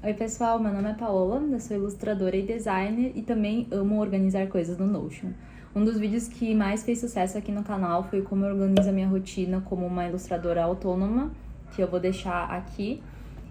Oi pessoal, meu nome é Paola, eu sou ilustradora e designer e também amo organizar coisas no Notion. Um dos vídeos que mais fez sucesso aqui no canal foi como eu organizo a minha rotina como uma ilustradora autônoma, que eu vou deixar aqui.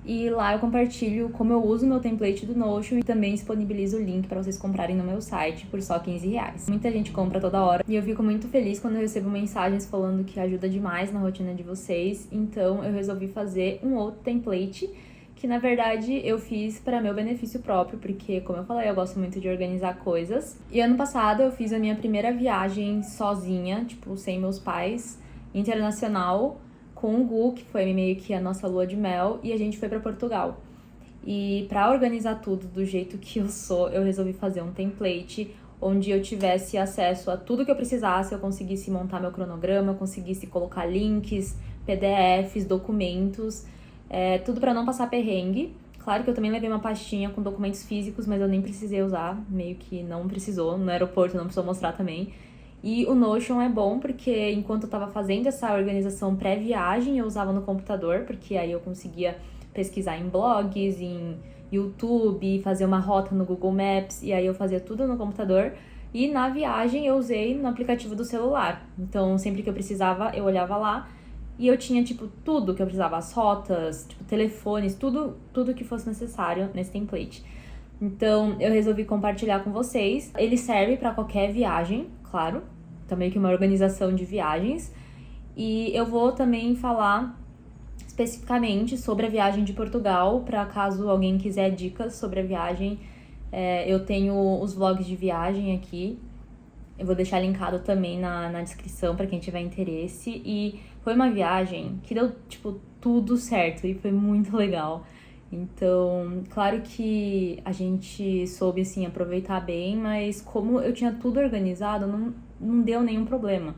E lá eu compartilho como eu uso meu template do Notion e também disponibilizo o link para vocês comprarem no meu site por só R$ 15. Muita gente compra toda hora e eu fico muito feliz quando eu recebo mensagens falando que ajuda demais na rotina de vocês, então eu resolvi fazer um outro template que na verdade eu fiz para meu benefício próprio, porque como eu falei, eu gosto muito de organizar coisas. E ano passado eu fiz a minha primeira viagem sozinha, tipo, sem meus pais, internacional, com o Gu, que foi meio que a nossa lua de mel, e a gente foi para Portugal. E para organizar tudo do jeito que eu sou, eu resolvi fazer um template onde eu tivesse acesso a tudo que eu precisasse, eu conseguisse montar meu cronograma, eu conseguisse colocar links, PDFs, documentos, tudo para não passar perrengue. Claro que eu também levei uma pastinha com documentos físicos, mas eu nem precisei usar, meio que não precisou, no aeroporto não precisou mostrar também. E o Notion é bom porque enquanto eu tava fazendo essa organização pré-viagem, eu usava no computador, porque aí eu conseguia pesquisar em blogs, em YouTube, fazer uma rota no Google Maps, e aí eu fazia tudo no computador. E na viagem eu usei no aplicativo do celular. Então, sempre que eu precisava, eu olhava lá e eu tinha, tipo, tudo que eu precisava, as rotas, tipo, telefones, tudo que fosse necessário nesse template. Então, eu resolvi compartilhar com vocês. Ele serve para qualquer viagem, claro, também que uma organização de viagens. E eu vou também falar especificamente sobre a viagem de Portugal, para caso alguém quiser dicas sobre a viagem. Eu tenho os vlogs de viagem aqui. Eu vou deixar linkado também na descrição para quem tiver interesse. E foi uma viagem que deu, tipo, tudo certo e foi muito legal. Então, claro que a gente soube, assim, aproveitar bem, mas como eu tinha tudo organizado, não deu nenhum problema.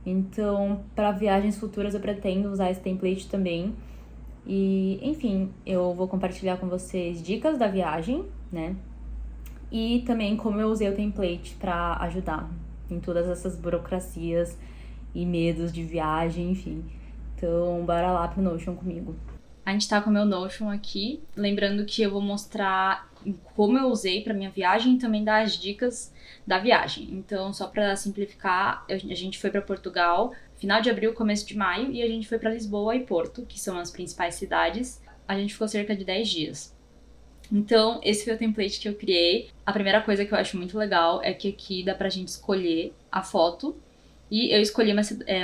Então, para viagens futuras eu pretendo usar esse template também. E, enfim, eu vou compartilhar com vocês dicas da viagem, né? E também como eu usei o template para ajudar em todas essas burocracias e medos de viagem, enfim. Então, bora lá pro Notion comigo. A gente tá com o meu Notion aqui, lembrando que eu vou mostrar como eu usei para minha viagem e também dar as dicas da viagem. Então, só para simplificar, a gente foi para Portugal, final de abril, começo de maio, e a gente foi para Lisboa e Porto, que são as principais cidades. A gente ficou cerca de 10 dias. Então, esse foi o template que eu criei. A primeira coisa que eu acho muito legal é que aqui dá pra gente escolher a foto. E eu escolhi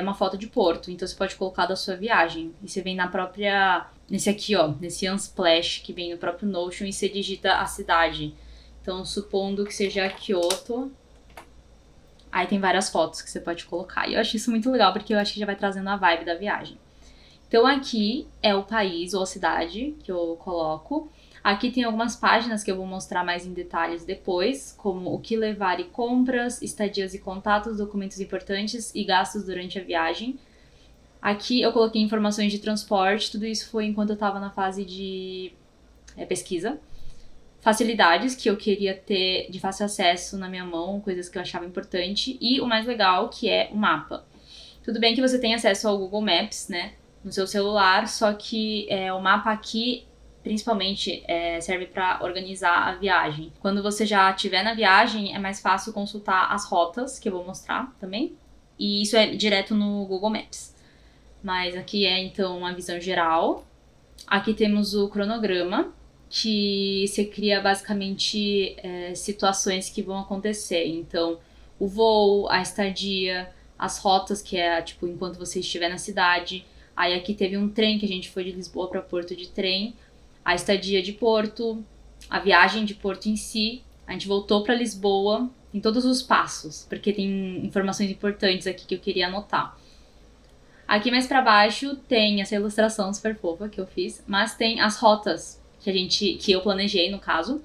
uma foto de Porto, então você pode colocar da sua viagem. E você vem na própria... Nesse aqui, ó, nesse Unsplash, que vem no próprio Notion, e você digita a cidade. Então, supondo que seja Kyoto, aí tem várias fotos que você pode colocar. E eu acho isso muito legal, porque eu acho que já vai trazendo a vibe da viagem. Então, aqui é o país ou a cidade que eu coloco. Aqui tem algumas páginas que eu vou mostrar mais em detalhes depois, como o que levar e compras, estadias e contatos, documentos importantes e gastos durante a viagem. Aqui eu coloquei informações de transporte, tudo isso foi enquanto eu estava na fase de pesquisa. Facilidades que eu queria ter de fácil acesso na minha mão, coisas que eu achava importante. E o mais legal, que é o mapa. Tudo bem que você tem acesso ao Google Maps, né, no seu celular, só que o mapa aqui principalmente serve para organizar a viagem. Quando você já estiver na viagem, é mais fácil consultar as rotas, que eu vou mostrar também. E isso é direto no Google Maps. Mas aqui é então a visão geral. Aqui temos o cronograma, que você cria basicamente situações que vão acontecer. Então, o voo, a estadia, as rotas, que é tipo enquanto você estiver na cidade. Aí aqui teve um trem que a gente foi de Lisboa para Porto de trem. A estadia de Porto, a viagem de Porto em si. A gente voltou para Lisboa, em todos os passos, porque tem informações importantes aqui que eu queria anotar. Aqui mais para baixo tem essa ilustração super fofa que eu fiz, mas tem as rotas que eu planejei, no caso.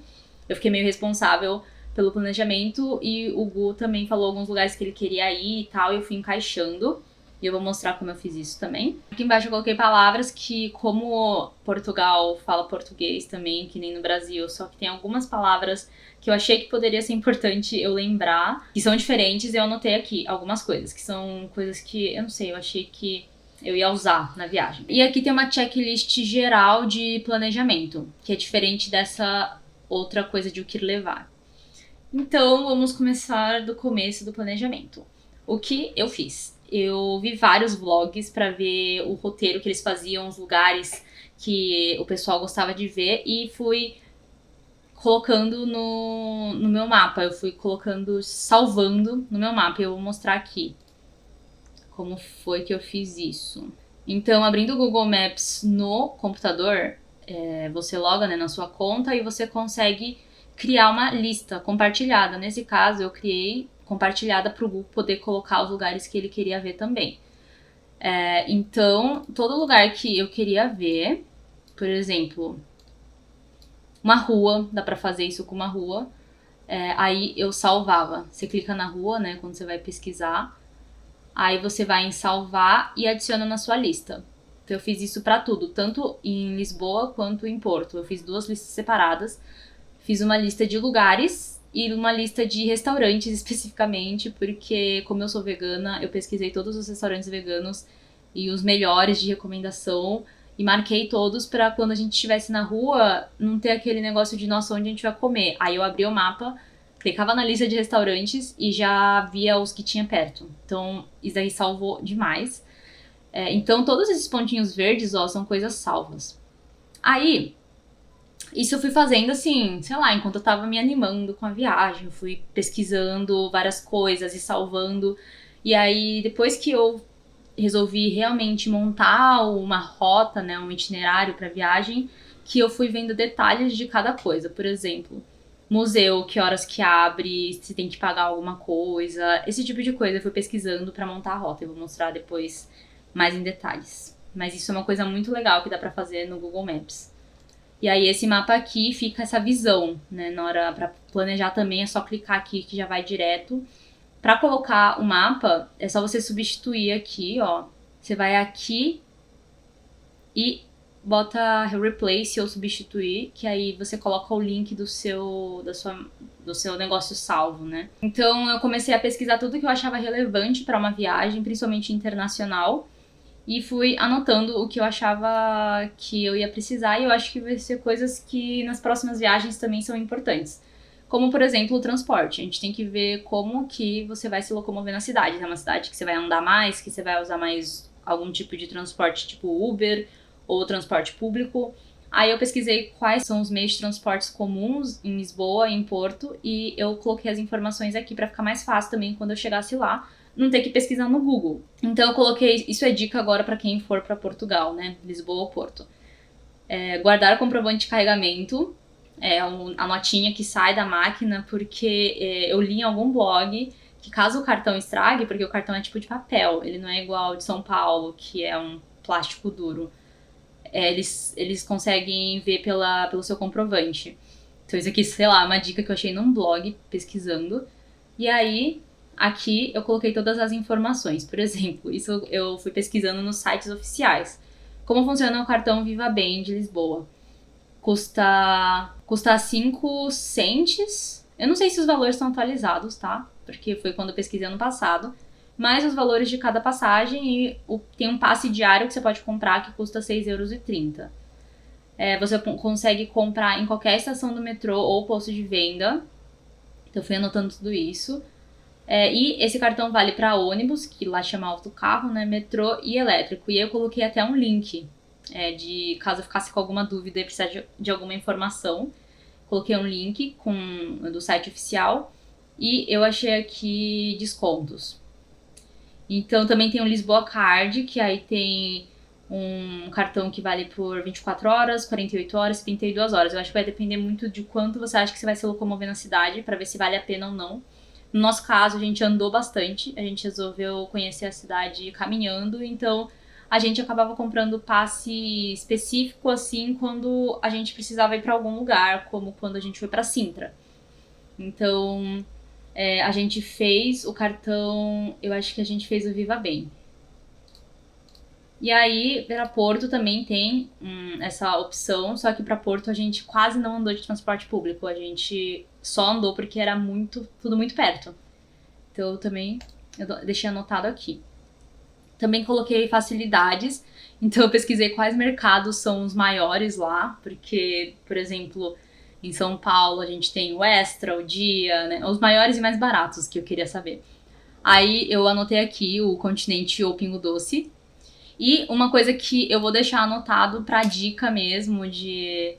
Eu fiquei meio responsável pelo planejamento e o Gu também falou alguns lugares que ele queria ir e tal, e eu fui encaixando. E eu vou mostrar como eu fiz isso também. Aqui embaixo eu coloquei palavras que, como Portugal fala português também, que nem no Brasil, só que tem algumas palavras que eu achei que poderia ser importante eu lembrar, que são diferentes, e eu anotei aqui algumas coisas, que são coisas que, eu não sei, eu achei que eu ia usar na viagem. E aqui tem uma checklist geral de planejamento, que é diferente dessa outra coisa de o que levar. Então, vamos começar do começo do planejamento. O que eu fiz? Eu vi vários vlogs para ver o roteiro que eles faziam, os lugares que o pessoal gostava de ver e fui colocando no meu mapa. Eu fui colocando, salvando no meu mapa. Eu vou mostrar aqui como foi que eu fiz isso. Então, abrindo o Google Maps no computador, você loga, né, na sua conta e você consegue criar uma lista compartilhada. Nesse caso, eu criei compartilhada para o Google poder colocar os lugares que ele queria ver também. Então, todo lugar que eu queria ver, por exemplo, uma rua, dá para fazer isso com uma rua, aí eu salvava. Você clica na rua, né, quando você vai pesquisar, aí você vai em salvar e adiciona na sua lista. Então eu fiz isso para tudo, tanto em Lisboa quanto em Porto. Eu fiz 2 listas separadas. Fiz uma lista de lugares e uma lista de restaurantes especificamente, porque como eu sou vegana, eu pesquisei todos os restaurantes veganos e os melhores de recomendação e marquei todos para quando a gente estivesse na rua não ter aquele negócio de nossa, onde a gente vai comer. Aí eu abri o mapa, clicava na lista de restaurantes e já via os que tinha perto. Então isso aí salvou demais. Então todos esses pontinhos verdes, ó, são coisas salvas. Aí isso eu fui fazendo assim, sei lá, enquanto eu tava me animando com a viagem, eu fui pesquisando várias coisas e salvando. E aí, depois que eu resolvi realmente montar uma rota, né, um itinerário pra viagem, que eu fui vendo detalhes de cada coisa. Por exemplo, museu, que horas que abre, se tem que pagar alguma coisa, esse tipo de coisa eu fui pesquisando pra montar a rota. Eu vou mostrar depois mais em detalhes. Mas isso é uma coisa muito legal que dá pra fazer no Google Maps. E aí esse mapa aqui fica essa visão, né? Na hora pra planejar também é só clicar aqui que já vai direto. Pra colocar o mapa, é só você substituir aqui, ó. Você vai aqui e bota replace ou substituir, que aí você coloca o link do seu negócio salvo, né? Então eu comecei a pesquisar tudo que eu achava relevante pra uma viagem, principalmente internacional. E fui anotando o que eu achava que eu ia precisar e eu acho que vai ser coisas que nas próximas viagens também são importantes. Como, por exemplo, o transporte. A gente tem que ver como que você vai se locomover na cidade. É uma cidade que você vai andar mais, que você vai usar mais algum tipo de transporte tipo Uber ou transporte público. Aí eu pesquisei quais são os meios de transportes comuns em Lisboa e em Porto e eu coloquei as informações aqui para ficar mais fácil também quando eu chegasse lá não ter que pesquisar no Google. Então eu coloquei, isso é dica agora para quem for para Portugal, né, Lisboa ou Porto. Guardar comprovante de carregamento, a notinha que sai da máquina, porque eu li em algum blog que caso o cartão estrague, porque o cartão é tipo de papel, ele não é igual de São Paulo, que é um plástico duro. Eles conseguem ver pelo seu comprovante. Então isso aqui, sei lá, é uma dica que eu achei num blog, pesquisando. E aí, aqui eu coloquei todas as informações. Por exemplo, isso eu fui pesquisando nos sites oficiais. Como funciona o cartão Viva Bem de Lisboa? Custa 5 centes. Eu não sei se os valores estão atualizados, tá? Porque foi quando eu pesquisei ano passado. Mas os valores de cada passagem e tem um passe diário que você pode comprar que custa 6,30 €. Você consegue comprar em qualquer estação do metrô ou posto de venda. Então eu fui anotando tudo isso. E esse cartão vale para ônibus, que lá chama autocarro, né, metrô e elétrico. E eu coloquei até um link, de caso eu ficasse com alguma dúvida e precisasse de alguma informação. Coloquei um link do site oficial e eu achei aqui descontos. Então também tem o Lisboa Card, que aí tem um cartão que vale por 24 horas, 48 horas, 72 horas. Eu acho que vai depender muito de quanto você acha que você vai se locomover na cidade, para ver se vale a pena ou não. No nosso caso, a gente andou bastante, a gente resolveu conhecer a cidade caminhando, então a gente acabava comprando passe específico, assim, quando a gente precisava ir para algum lugar, como quando a gente foi para Sintra. Então, a gente fez o cartão, eu acho que a gente fez o Viva Bem. E aí, para Porto também tem essa opção, só que para Porto a gente quase não andou de transporte público, a gente só andou porque era tudo muito perto. Então eu deixei anotado aqui. Também coloquei facilidades, então eu pesquisei quais mercados são os maiores lá, porque, por exemplo, em São Paulo a gente tem o Extra, o Dia, né? Os maiores e mais baratos que eu queria saber. Aí eu anotei aqui o Continente ou Pingo Doce. E uma coisa que eu vou deixar anotado pra dica mesmo de...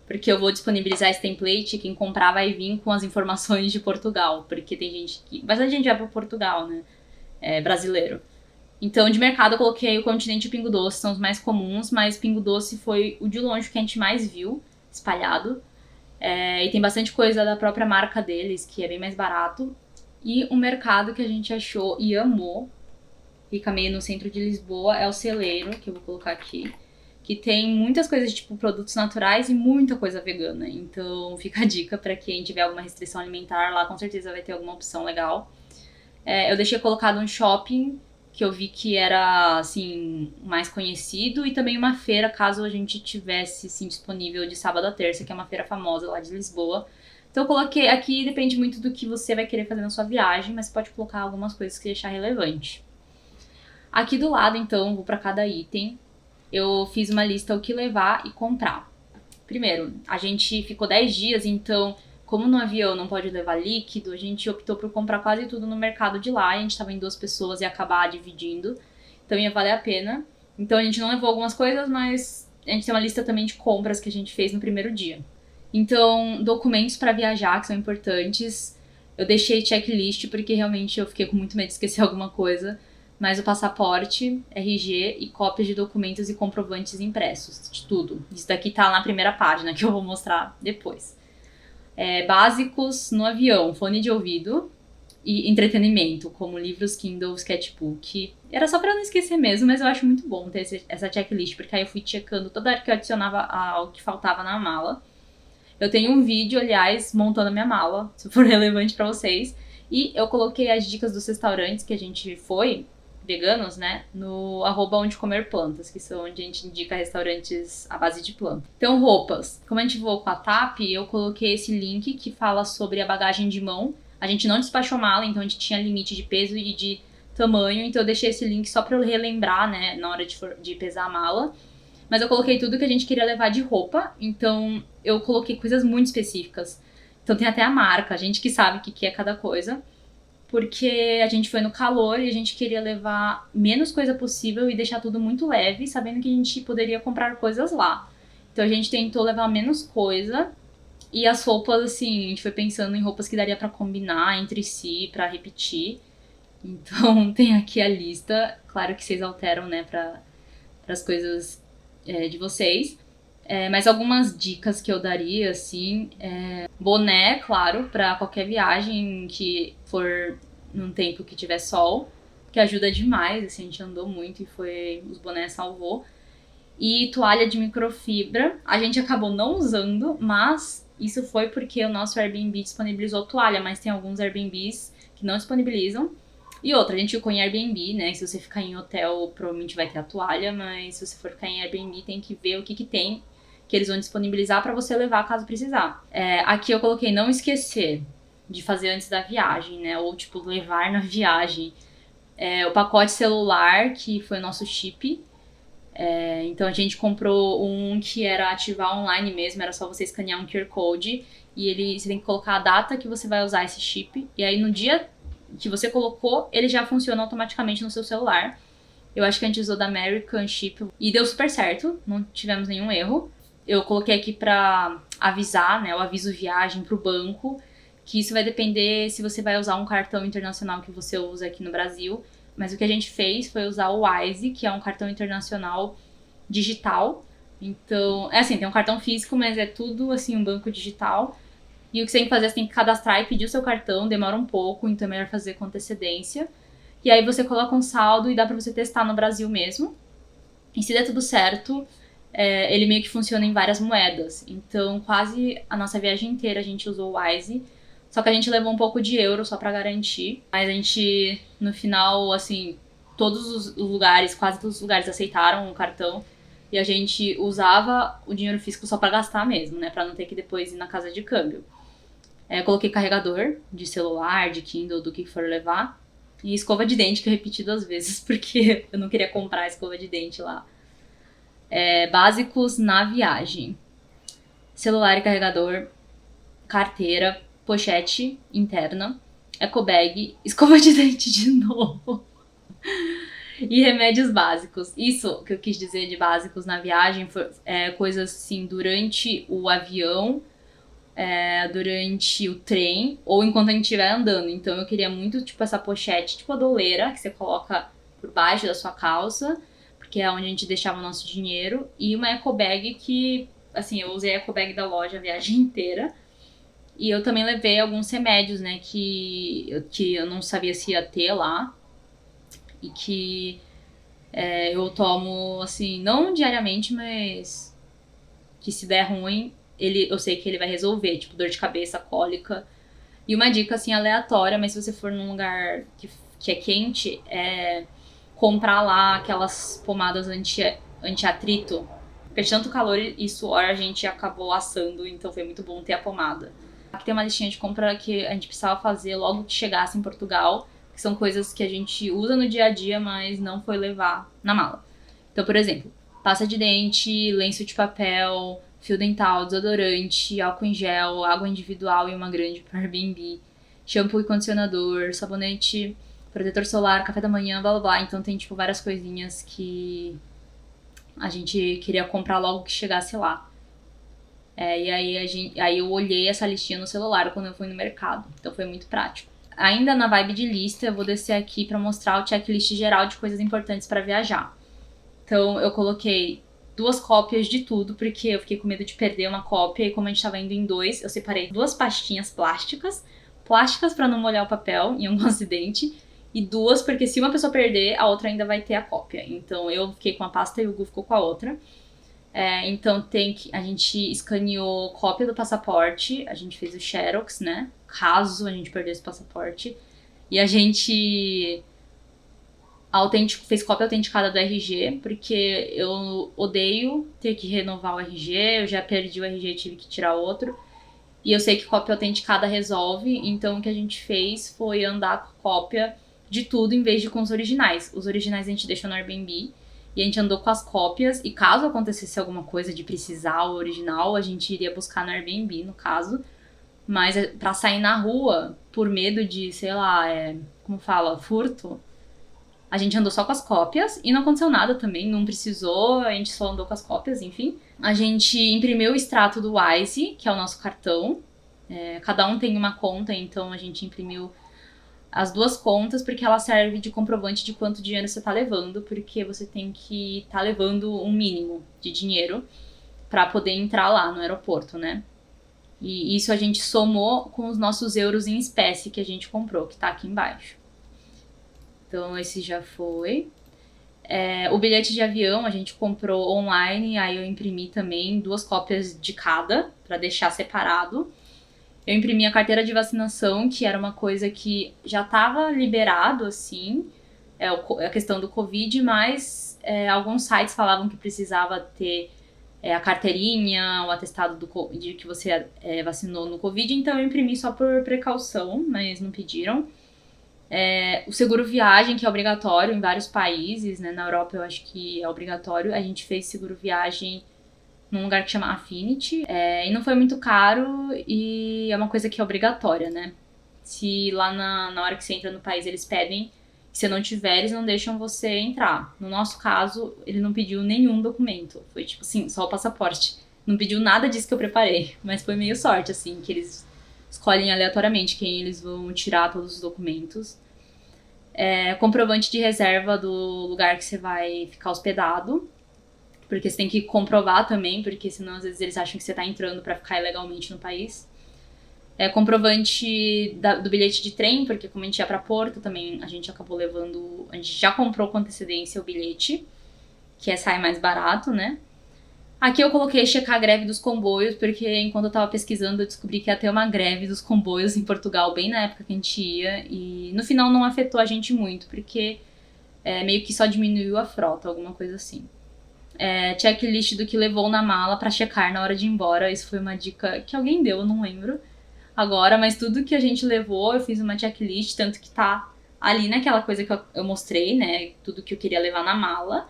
Porque eu vou disponibilizar esse template, quem comprar vai vir com as informações de Portugal, porque tem gente que... Bastante gente vai pra Portugal, né? Brasileiro. Então, de mercado, eu coloquei o Continente e o Pingo Doce, são os mais comuns, mas Pingo Doce foi o de longe que a gente mais viu, espalhado. E tem bastante coisa da própria marca deles, que é bem mais barato. E um mercado que a gente achou e amou, fica meio no centro de Lisboa, é o Celeiro, que eu vou colocar aqui, que tem muitas coisas, tipo produtos naturais e muita coisa vegana. Então, fica a dica pra quem tiver alguma restrição alimentar, lá com certeza vai ter alguma opção legal. Eu deixei colocado um shopping, que eu vi que era, assim, mais conhecido, e também uma feira, caso a gente tivesse, assim, disponível de sábado a terça, que é uma feira famosa lá de Lisboa. Então eu coloquei aqui, depende muito do que você vai querer fazer na sua viagem, mas você pode colocar algumas coisas que deixar relevante. Aqui do lado, então, vou para cada item. Eu fiz uma lista o que levar e comprar. Primeiro, a gente ficou 10 dias, então, como no avião não pode levar líquido, a gente optou por comprar quase tudo no mercado de lá. E a gente tava em 2 pessoas e ia acabar dividindo, então ia valer a pena. Então a gente não levou algumas coisas, mas a gente tem uma lista também de compras que a gente fez no primeiro dia. Então, documentos para viajar, que são importantes. Eu deixei checklist porque realmente eu fiquei com muito medo de esquecer alguma coisa. Mas o passaporte, RG e cópias de documentos e comprovantes impressos, de tudo. Isso daqui tá na primeira página, que eu vou mostrar depois. Básicos no avião, fone de ouvido e entretenimento, como livros, Kindle, sketchbook. Era só pra não esquecer mesmo, mas eu acho muito bom ter essa checklist, porque aí eu fui checando toda hora que eu adicionava algo que faltava na mala. Eu tenho um vídeo, aliás, montando a minha mala, se for relevante pra vocês. E eu coloquei as dicas dos restaurantes que a gente foi, veganos, né, no @ondecomerplantas, que são onde a gente indica restaurantes à base de planta. Então, roupas. Como a gente voou com a TAP, eu coloquei esse link que fala sobre a bagagem de mão. A gente não despachou mala, então a gente tinha limite de peso e de tamanho, então eu deixei esse link só pra eu relembrar, né, na hora de pesar a mala. Mas eu coloquei tudo que a gente queria levar de roupa, então eu coloquei coisas muito específicas. Então tem até a marca, a gente que sabe o que é cada coisa. Porque a gente foi no calor e a gente queria levar menos coisa possível e deixar tudo muito leve, sabendo que a gente poderia comprar coisas lá. Então a gente tentou levar menos coisa e as roupas, assim, a gente foi pensando em roupas que daria pra combinar entre si, pra repetir. Então tem aqui a lista, claro que vocês alteram, né, para as coisas de vocês. Mas algumas dicas que eu daria, assim, boné, claro, para qualquer viagem que for num tempo que tiver sol, que ajuda demais, assim, a gente andou muito e os bonés salvou. E toalha de microfibra, a gente acabou não usando, mas isso foi porque o nosso Airbnb disponibilizou toalha, mas tem alguns Airbnbs que não disponibilizam. E outra, a gente ficou em Airbnb, né? Se você ficar em hotel, provavelmente vai ter a toalha, mas se você for ficar em Airbnb, tem que ver o que tem que eles vão disponibilizar para você levar caso precisar. Aqui eu coloquei não esquecer de fazer antes da viagem, né? Ou, tipo, levar na viagem. O pacote celular, que foi o nosso chip. Então a gente comprou um que era ativar online mesmo, era só você escanear um QR Code e você tem que colocar a data que você vai usar esse chip. E aí no dia que você colocou, ele já funciona automaticamente no seu celular. Eu acho que a gente usou da American Chip e deu super certo, não tivemos nenhum erro. Eu coloquei aqui pra avisar, né, o aviso viagem pro banco, que isso vai depender se você vai usar um cartão internacional que você usa aqui no Brasil. Mas o que a gente fez foi usar o Wise, que é um cartão internacional digital. Então, assim, tem um cartão físico, mas é tudo, assim, um banco digital. E o que você tem que fazer, você tem que cadastrar e pedir o seu cartão, demora um pouco, então é melhor fazer com antecedência. E aí você coloca um saldo e dá pra você testar no Brasil mesmo. E se der tudo certo, ele meio que funciona em várias moedas. Então, quase a nossa viagem inteira a gente usou o Wise. Só que a gente levou um pouco de euro só pra garantir. Mas a gente, no final, assim, todos os lugares, quase todos os lugares aceitaram o cartão. E a gente usava o dinheiro físico só pra gastar mesmo, né? Pra não ter que depois ir na casa de câmbio. Coloquei carregador de celular, de Kindle, do que for levar. E escova de dente, que eu repeti 2 vezes, porque eu não queria comprar escova de dente lá. Básicos na viagem. Celular e carregador, carteira, pochete interna, ecobag, escova de dente de novo. E remédios básicos. Isso que eu quis dizer de básicos na viagem foi coisas assim durante o avião, durante o trem ou enquanto a gente estiver andando. Então eu queria muito, tipo, essa pochete, tipo a doleira, que você coloca por baixo da sua calça, porque é onde a gente deixava o nosso dinheiro, e uma ecobag que, assim, eu usei a ecobag da loja a viagem inteira. E eu também levei alguns remédios, né, que eu não sabia se ia ter lá e que eu tomo, assim, não diariamente, mas que se der ruim, eu sei que ele vai resolver, tipo dor de cabeça, cólica. E uma dica, assim, aleatória, mas se você for num lugar que é quente, comprar lá aquelas pomadas anti-atrito. Porque de tanto calor e suor a gente acabou assando, então foi muito bom ter a pomada. Aqui tem uma listinha de compra que a gente precisava fazer logo que chegasse em Portugal, que são coisas que a gente usa no dia a dia, mas não foi levar na mala. Então, por exemplo, pasta de dente, lenço de papel, fio dental, desodorante, álcool em gel, água individual e uma grande para Airbnb, shampoo e condicionador, sabonete, protetor solar, café da manhã, blá blá blá. Então tem, tipo, várias coisinhas que a gente queria comprar logo que chegasse lá. E aí eu olhei essa listinha no celular quando eu fui no mercado. Então foi muito prático. Ainda na vibe de lista, eu vou descer aqui para mostrar o checklist geral de coisas importantes para viajar. Então eu coloquei 2 cópias de tudo, porque eu fiquei com medo de perder uma cópia. E como a gente tava indo em 2, eu separei 2 pastinhas plásticas para não molhar o papel em algum acidente. E 2, porque se uma pessoa perder, a outra ainda vai ter a cópia. Então eu fiquei com a pasta e o Gu ficou com a outra. Então a gente escaneou cópia do passaporte, a gente fez o Xerox, né? Caso a gente perdesse o passaporte. E a gente fez cópia autenticada do RG, porque eu odeio ter que renovar o RG, eu já perdi o RG e tive que tirar outro. E eu sei que cópia autenticada resolve, então o que a gente fez foi andar com cópia de tudo em vez de com os originais. Os originais a gente deixou no Airbnb e a gente andou com as cópias, e caso acontecesse alguma coisa de precisar o original, a gente iria buscar no Airbnb, no caso. Mas pra sair na rua, por medo de, sei lá, como fala, furto, a gente andou só com as cópias e não aconteceu nada também, não precisou, a gente só andou com as cópias, enfim. A gente imprimiu o extrato do Wise, que é o nosso cartão. Cada um tem uma conta, então a gente imprimiu as 2 contas, porque ela serve de comprovante de quanto dinheiro você tá levando, porque você tem que estar levando um mínimo de dinheiro para poder entrar lá no aeroporto, né? E isso a gente somou com os nossos euros em espécie que a gente comprou, que tá aqui embaixo. Então esse já foi. O bilhete de avião a gente comprou online, aí eu imprimi também 2 cópias de cada, para deixar separado. Eu imprimi a carteira de vacinação, que era uma coisa que já estava liberado, assim, a questão do Covid, mas alguns sites falavam que precisava ter a carteirinha, o atestado de que você vacinou no Covid, então eu imprimi só por precaução, mas não pediram. O seguro viagem, que é obrigatório em vários países, né? Na Europa eu acho que é obrigatório. A gente fez seguro viagem num lugar que chama Affinity, e não foi muito caro, e é uma coisa que é obrigatória, né? Se lá na hora que você entra no país eles pedem, se você não tiver, eles não deixam você entrar. No nosso caso, ele não pediu nenhum documento, foi tipo assim, só o passaporte. Não pediu nada disso que eu preparei, mas foi meio sorte, assim, que eles escolhem aleatoriamente quem eles vão tirar todos os documentos. Comprovante de reserva do lugar que você vai ficar hospedado, porque você tem que comprovar também, porque senão às vezes eles acham que você tá entrando pra ficar ilegalmente no país. Comprovante do bilhete de trem, porque como a gente ia pra Porto também, a gente acabou levando... A gente já comprou com antecedência o bilhete, que sai mais barato, né? Aqui eu coloquei checar a greve dos comboios, porque enquanto eu tava pesquisando eu descobri que ia ter uma greve dos comboios em Portugal, bem na época que a gente ia, e no final não afetou a gente muito, porque meio que só diminuiu a frota, alguma coisa assim. Checklist do que levou na mala pra checar na hora de ir embora. Isso foi uma dica que alguém deu, eu não lembro agora, mas tudo que a gente levou, eu fiz uma checklist, tanto que tá ali naquela coisa que eu mostrei, né? Tudo que eu queria levar na mala.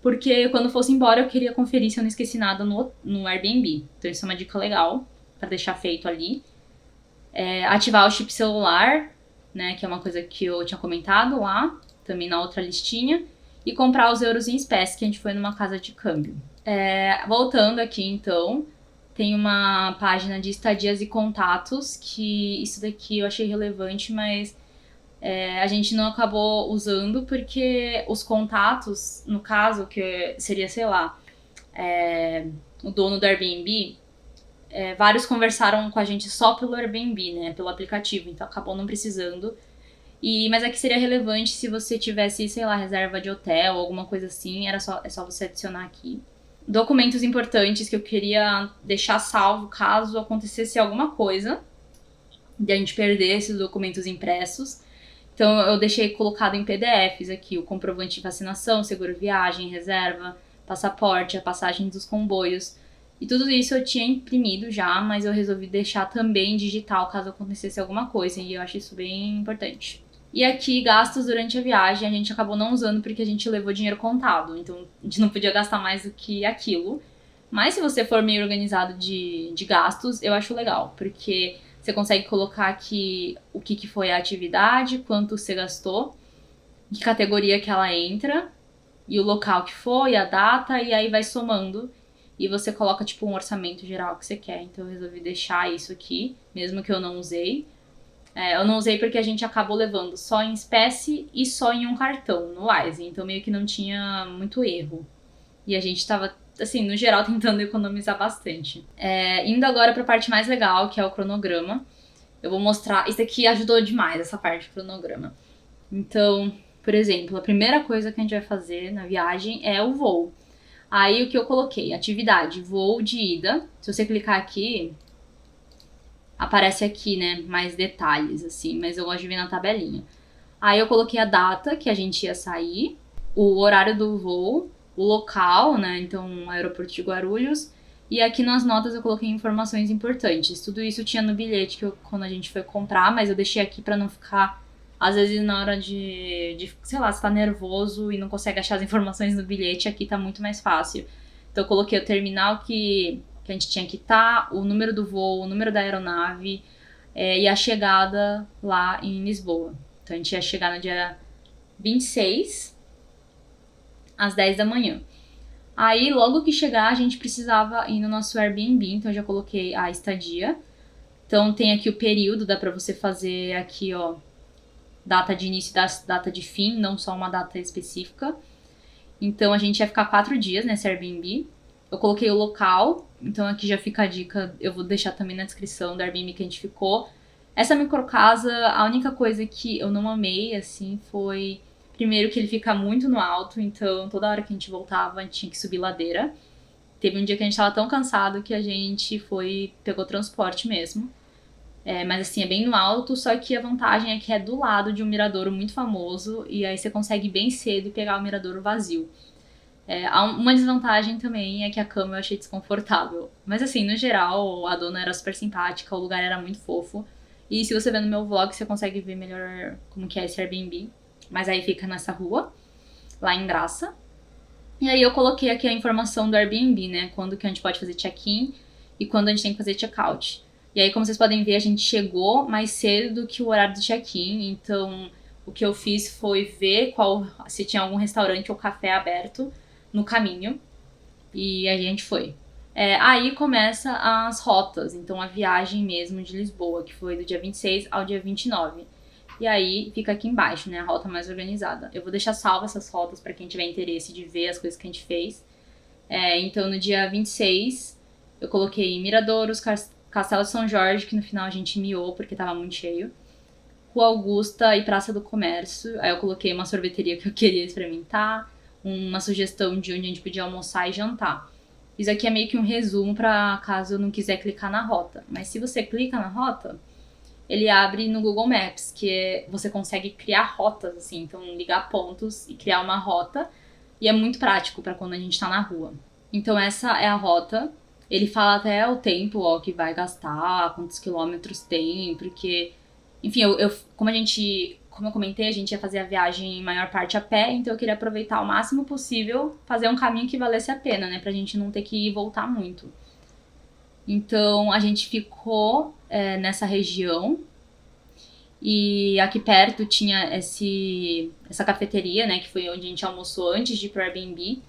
Porque quando fosse embora eu queria conferir se eu não esqueci nada no Airbnb. Então isso é uma dica legal pra deixar feito ali. Ativar o chip celular, né? Que é uma coisa que eu tinha comentado lá, também na outra listinha. E comprar os euros em espécie, que a gente foi numa casa de câmbio. Voltando aqui então, tem uma página de estadias e contatos, que isso daqui eu achei relevante, mas a gente não acabou usando porque os contatos, no caso, que seria, sei lá, o dono do Airbnb, vários conversaram com a gente só pelo Airbnb, né, pelo aplicativo, então acabou não precisando. Mas aqui seria relevante se você tivesse, sei lá, reserva de hotel, alguma coisa assim, é só você adicionar aqui. Documentos importantes que eu queria deixar salvo caso acontecesse alguma coisa de a gente perder esses documentos impressos. Então eu deixei colocado em PDFs aqui o comprovante de vacinação, seguro viagem, reserva, passaporte, a passagem dos comboios. E tudo isso eu tinha imprimido já, mas eu resolvi deixar também digital caso acontecesse alguma coisa, e eu acho isso bem importante. E aqui, gastos durante a viagem, a gente acabou não usando porque a gente levou dinheiro contado, então a gente não podia gastar mais do que aquilo. Mas se você for meio organizado de gastos, eu acho legal, porque você consegue colocar aqui o que foi a atividade, quanto você gastou, que categoria que ela entra, e o local que foi, a data, e aí vai somando. E você coloca tipo um orçamento geral que você quer. Então eu resolvi deixar isso aqui, mesmo que eu não usei. Eu não usei porque a gente acabou levando só em espécie e só em um cartão no Wise. Então meio que não tinha muito erro. E a gente tava, assim, no geral, tentando economizar bastante. Indo agora pra parte mais legal, que é o cronograma. Eu vou mostrar... Isso aqui ajudou demais, essa parte do cronograma. Então, por exemplo, a primeira coisa que a gente vai fazer na viagem é o voo. Aí o que eu coloquei? Atividade, voo de ida. Se você clicar aqui, aparece aqui, né, mais detalhes, assim, mas eu gosto de ver na tabelinha. Aí eu coloquei a data que a gente ia sair, o horário do voo, o local, né, então aeroporto de Guarulhos, e aqui nas notas eu coloquei informações importantes. Tudo isso tinha no bilhete quando a gente foi comprar, mas eu deixei aqui pra não ficar, às vezes na hora de sei lá, você tá nervoso e não consegue achar as informações no bilhete, aqui tá muito mais fácil. Então eu coloquei o terminal que a gente tinha que estar, o número do voo, o número da aeronave e a chegada lá em Lisboa. Então a gente ia chegar no dia 26, às 10 da manhã. Aí, logo que chegar, a gente precisava ir no nosso Airbnb, então eu já coloquei a estadia. Então tem aqui o período, dá pra você fazer aqui, ó, data de início e data de fim, não só uma data específica. Então a gente ia ficar 4 dias nesse Airbnb. Eu coloquei o local, então aqui já fica a dica, eu vou deixar também na descrição do Airbnb que a gente ficou. Essa microcasa, a única coisa que eu não amei, assim, foi... Primeiro que ele fica muito no alto, então toda hora que a gente voltava, a gente tinha que subir ladeira. Teve um dia que a gente tava tão cansado que a gente pegou transporte mesmo. Mas assim, é bem no alto, só que a vantagem é que é do lado de um miradouro muito famoso, e aí você consegue ir bem cedo e pegar o miradouro vazio. Uma desvantagem também é que a cama eu achei desconfortável. Mas assim, no geral, a dona era super simpática, o lugar era muito fofo. E se você ver no meu vlog, você consegue ver melhor como que é esse Airbnb. Mas aí fica nessa rua, lá em Graça. E aí eu coloquei aqui a informação do Airbnb, né? Quando que a gente pode fazer check-in e quando a gente tem que fazer check-out. E aí, como vocês podem ver, a gente chegou mais cedo do que o horário do check-in. Então, o que eu fiz foi ver se tinha algum restaurante ou café aberto no caminho. E aí a gente foi. Aí começa as rotas. Então, a viagem mesmo de Lisboa, que foi do dia 26 ao dia 29. E aí fica aqui embaixo, né, a rota mais organizada. Eu vou deixar salva essas rotas para quem tiver interesse de ver as coisas que a gente fez. Então no dia 26 eu coloquei Miradouros, Castelo de São Jorge, que no final a gente miou porque tava muito cheio. Rua Augusta e Praça do Comércio. Aí eu coloquei uma sorveteria que eu queria experimentar, uma sugestão de onde a gente podia almoçar e jantar. Isso aqui é meio que um resumo para caso eu não quiser clicar na rota. Mas se você clica na rota, ele abre no Google Maps, você consegue criar rotas, assim, então ligar pontos e criar uma rota, e é muito prático para quando a gente tá na rua. Então essa é a rota, ele fala até o tempo, ó, que vai gastar, quantos quilômetros tem, porque Enfim, como eu comentei, a gente ia fazer a viagem em maior parte a pé, então eu queria aproveitar ao máximo possível, fazer um caminho que valesse a pena, né? Pra gente não ter que voltar muito. Então a gente ficou nessa região e aqui perto tinha essa cafeteria, né? Que foi onde a gente almoçou antes de ir pro Airbnb.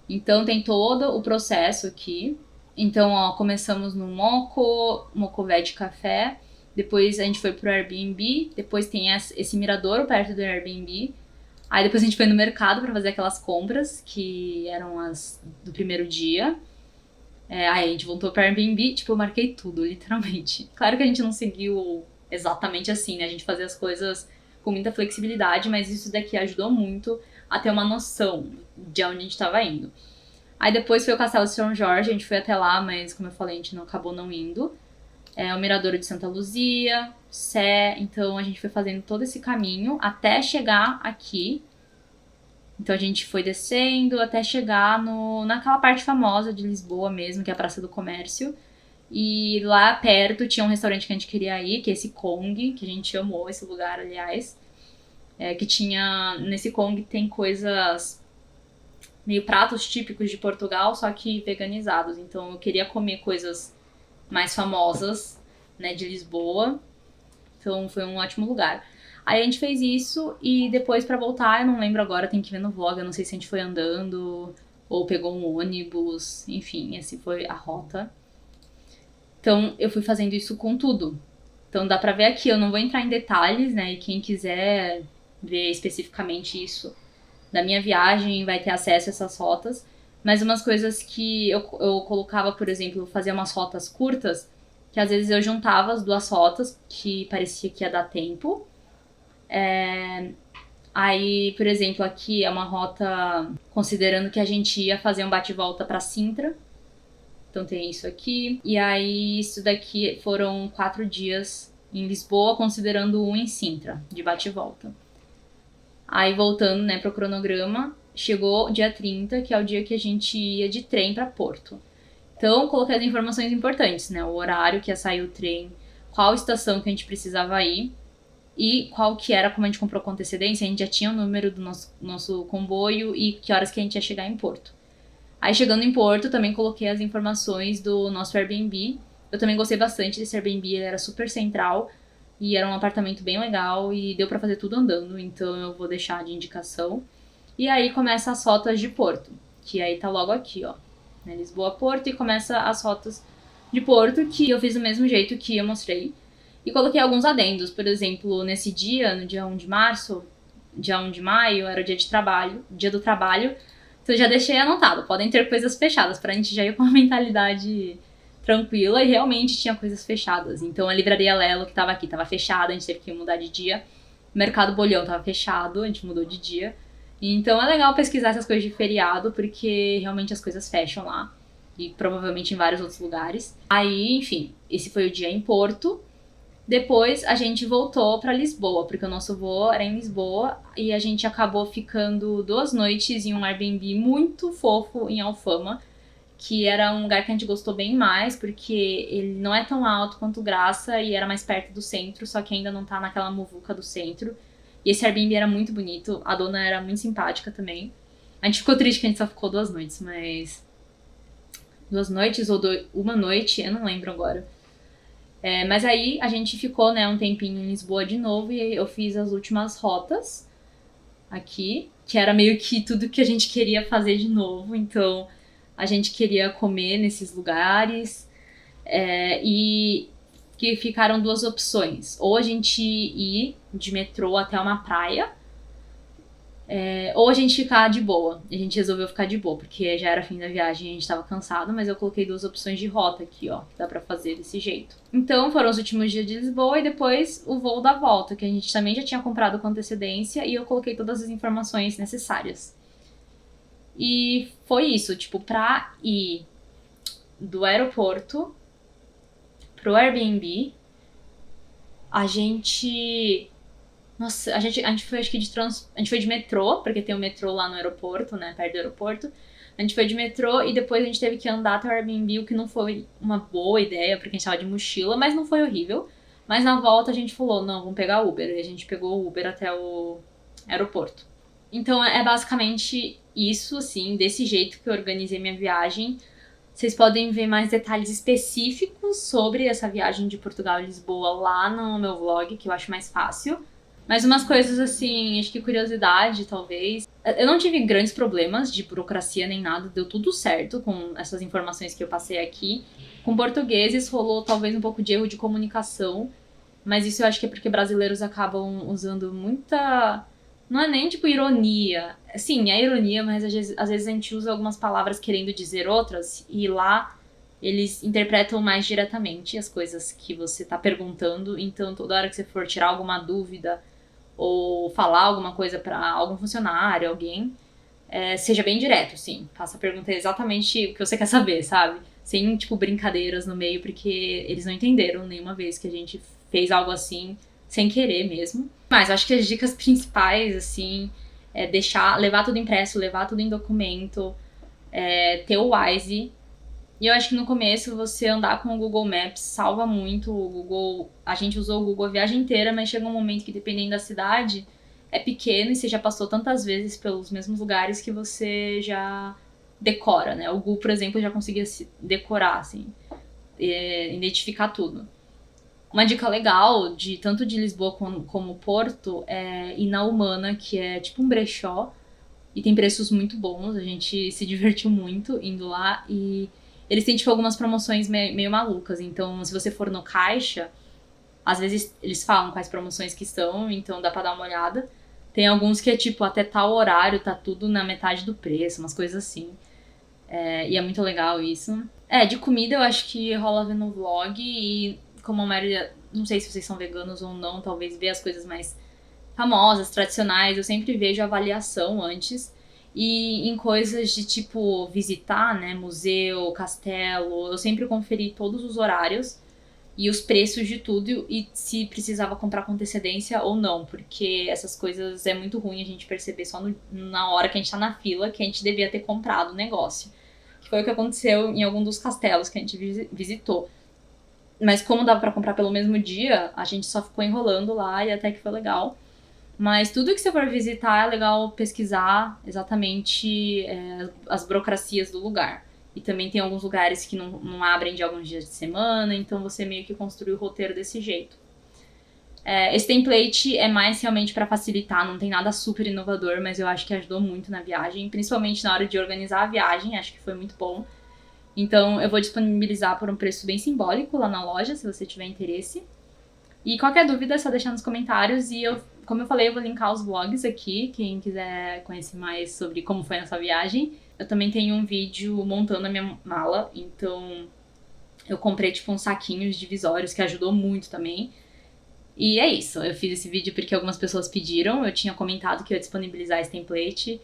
Então tem todo o processo aqui. Então, ó, começamos no Moco Veg Café. Depois a gente foi pro Airbnb. Depois tem esse miradouro perto do Airbnb. Aí depois a gente foi no mercado pra fazer aquelas compras que eram as do primeiro dia. Aí a gente voltou pro Airbnb, tipo, eu marquei tudo, literalmente. Claro que a gente não seguiu exatamente assim, né? A gente fazia as coisas com muita flexibilidade, mas isso daqui ajudou muito a ter uma noção de onde a gente tava indo. Aí depois foi o Castelo de São Jorge, a gente foi até lá, mas como eu falei, a gente acabou não indo. O Miradouro de Santa Luzia, Sé, então a gente foi fazendo todo esse caminho até chegar aqui. Então a gente foi descendo até chegar naquela parte famosa de Lisboa mesmo, que é a Praça do Comércio. E lá perto tinha um restaurante que a gente queria ir, que é esse Kong, que a gente amou esse lugar, aliás. Que tinha... Nesse Kong tem coisas... meio pratos típicos de Portugal, só que veganizados. Então eu queria comer coisas mais famosas, né, de Lisboa. Então foi um ótimo lugar. Aí a gente fez isso e depois pra voltar, eu não lembro agora, tem que ver no vlog, eu não sei se a gente foi andando ou pegou um ônibus, enfim, essa foi a rota. Então eu fui fazendo isso com tudo. Então dá pra ver aqui, eu não vou entrar em detalhes, né, e quem quiser ver especificamente isso da minha viagem vai ter acesso a essas rotas. Mas umas coisas que eu colocava, por exemplo, fazer umas rotas curtas, que às vezes eu juntava as duas rotas, que parecia que ia dar tempo. Aí, por exemplo, aqui é uma rota considerando que a gente ia fazer um bate-volta pra Sintra. Então tem isso aqui. E aí, isso daqui foram 4 dias em Lisboa, considerando um em Sintra, de bate-volta. Aí, voltando, né, pro cronograma, chegou dia 30, que é o dia que a gente ia de trem pra Porto. Então, coloquei as informações importantes, né, o horário que ia sair o trem, qual estação que a gente precisava ir, e qual que era, como a gente comprou com antecedência, a gente já tinha o número do nosso comboio e que horas que a gente ia chegar em Porto. Aí chegando em Porto, também coloquei as informações do nosso Airbnb. Eu também gostei bastante desse Airbnb, ele era super central e era um apartamento bem legal e deu pra fazer tudo andando, então eu vou deixar de indicação. E aí começa as rotas de Porto, que aí tá logo aqui, ó, né, Lisboa-Porto, e começa as rotas de Porto, que eu fiz do mesmo jeito que eu mostrei. E coloquei alguns adendos, por exemplo, nesse dia, no dia 1 de março, dia 1 de maio, era o dia de trabalho, dia do trabalho. Então eu já deixei anotado, podem ter coisas fechadas, pra gente já ir com uma mentalidade tranquila, e realmente tinha coisas fechadas. Então a livraria Lelo, que tava aqui, tava fechada, a gente teve que mudar de dia. O Mercado Bolhão tava fechado, a gente mudou de dia. Então é legal pesquisar essas coisas de feriado, porque realmente as coisas fecham lá. E provavelmente em vários outros lugares. Aí, enfim, esse foi o dia em Porto. Depois a gente voltou pra Lisboa, porque o nosso voo era em Lisboa e a gente acabou ficando 2 noites em um Airbnb muito fofo em Alfama, que era um lugar que a gente gostou bem mais, porque ele não é tão alto quanto Graça e era mais perto do centro, só que ainda não tá naquela muvuca do centro. E esse Airbnb era muito bonito, a dona era muito simpática também. A gente ficou triste que a gente só ficou 2 noites, mas... 2 noites ou 1 noite, eu não lembro agora. Mas aí a gente ficou, né, um tempinho em Lisboa de novo e eu fiz as últimas rotas aqui, que era meio que tudo que a gente queria fazer de novo. Então a gente queria comer nesses lugares e que ficaram 2 opções. Ou a gente ir de metrô até uma praia, ou a gente ficar de boa. A gente resolveu ficar de boa, porque já era fim da viagem e a gente tava cansado, mas eu coloquei 2 opções de rota aqui, ó, que dá pra fazer desse jeito. Então foram os últimos dias de Lisboa e depois o voo da volta, que a gente também já tinha comprado com antecedência e eu coloquei todas as informações necessárias. E foi isso, tipo, pra ir do aeroporto pro Airbnb, a gente... Nossa, a gente foi, acho que a gente foi de metrô, porque tem o metrô lá no aeroporto, né, perto do aeroporto. A gente foi de metrô e depois a gente teve que andar até o Airbnb, o que não foi uma boa ideia, porque a gente tava de mochila, mas não foi horrível. Mas na volta a gente falou, não, vamos pegar Uber. E a gente pegou o Uber até o aeroporto. Então é basicamente isso, assim, desse jeito que eu organizei minha viagem. Vocês podem ver mais detalhes específicos sobre essa viagem de Portugal e Lisboa lá no meu vlog, que eu acho mais fácil. Mas umas coisas assim, acho que curiosidade, talvez. Eu não tive grandes problemas de burocracia nem nada, deu tudo certo com essas informações que eu passei aqui. Com portugueses rolou talvez um pouco de erro de comunicação, mas isso eu acho que é porque brasileiros acabam usando muita... Não é nem tipo ironia. Sim, é ironia, mas às vezes a gente usa algumas palavras querendo dizer outras, e lá eles interpretam mais diretamente as coisas que você tá perguntando. Então toda hora que você for tirar alguma dúvida ou falar alguma coisa pra algum funcionário, alguém, seja bem direto, sim. Faça a pergunta exatamente o que você quer saber, sabe? Sem, tipo, brincadeiras no meio, porque eles não entenderam nenhuma vez que a gente fez algo assim, sem querer mesmo. Mas acho que as dicas principais, assim, é levar tudo impresso, levar tudo em documento, ter o Wise. E eu acho que no começo você andar com o Google Maps salva muito. A gente usou o Google a viagem inteira, mas chega um momento que, dependendo da cidade, é pequeno e você já passou tantas vezes pelos mesmos lugares que você já decora, né? O Google, por exemplo, já conseguia decorar, assim, identificar tudo. Uma dica legal, tanto de Lisboa como Porto, é ir na Humana, que é tipo um brechó, e tem preços muito bons. A gente se divertiu muito indo lá, e eles têm, tipo, algumas promoções meio malucas. Então, se você for no caixa, às vezes eles falam quais promoções que estão, então dá pra dar uma olhada. Tem alguns que é, tipo, até tal horário tá tudo na metade do preço, umas coisas assim. E é muito legal isso. De comida eu acho que rola ver no vlog, e como a maioria, não sei se vocês são veganos ou não, talvez ver as coisas mais famosas, tradicionais, eu sempre vejo a avaliação antes. E em coisas de tipo visitar, né, museu, castelo, eu sempre conferi todos os horários e os preços de tudo, e se precisava comprar com antecedência ou não, porque essas coisas é muito ruim a gente perceber só na hora que a gente tá na fila que a gente devia ter comprado o negócio. Que foi o que aconteceu em algum dos castelos que a gente visitou. Mas como dava pra comprar pelo mesmo dia, a gente só ficou enrolando lá, e até que foi legal. Mas tudo que você for visitar é legal pesquisar exatamente as burocracias do lugar. E também tem alguns lugares que não abrem de alguns dias de semana, então você meio que construi o roteiro desse jeito. Esse template é mais realmente pra facilitar, não tem nada super inovador, mas eu acho que ajudou muito na viagem, principalmente na hora de organizar a viagem, acho que foi muito bom. Então eu vou disponibilizar por um preço bem simbólico lá na loja, se você tiver interesse. E qualquer dúvida é só deixar nos comentários, e como eu falei, eu vou linkar os vlogs aqui, quem quiser conhecer mais sobre como foi essa viagem. Eu também tenho um vídeo montando a minha mala, então eu comprei tipo uns saquinhos divisórios, que ajudou muito também. E é isso, eu fiz esse vídeo porque algumas pessoas pediram, eu tinha comentado que eu ia disponibilizar esse template.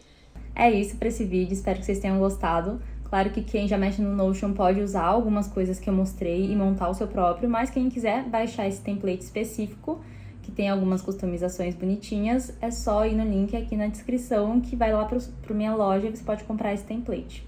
É isso para esse vídeo, espero que vocês tenham gostado. Claro que quem já mexe no Notion pode usar algumas coisas que eu mostrei e montar o seu próprio, mas quem quiser baixar esse template específico, que tem algumas customizações bonitinhas, é só ir no link aqui na descrição, que vai lá para minha loja e você pode comprar esse template.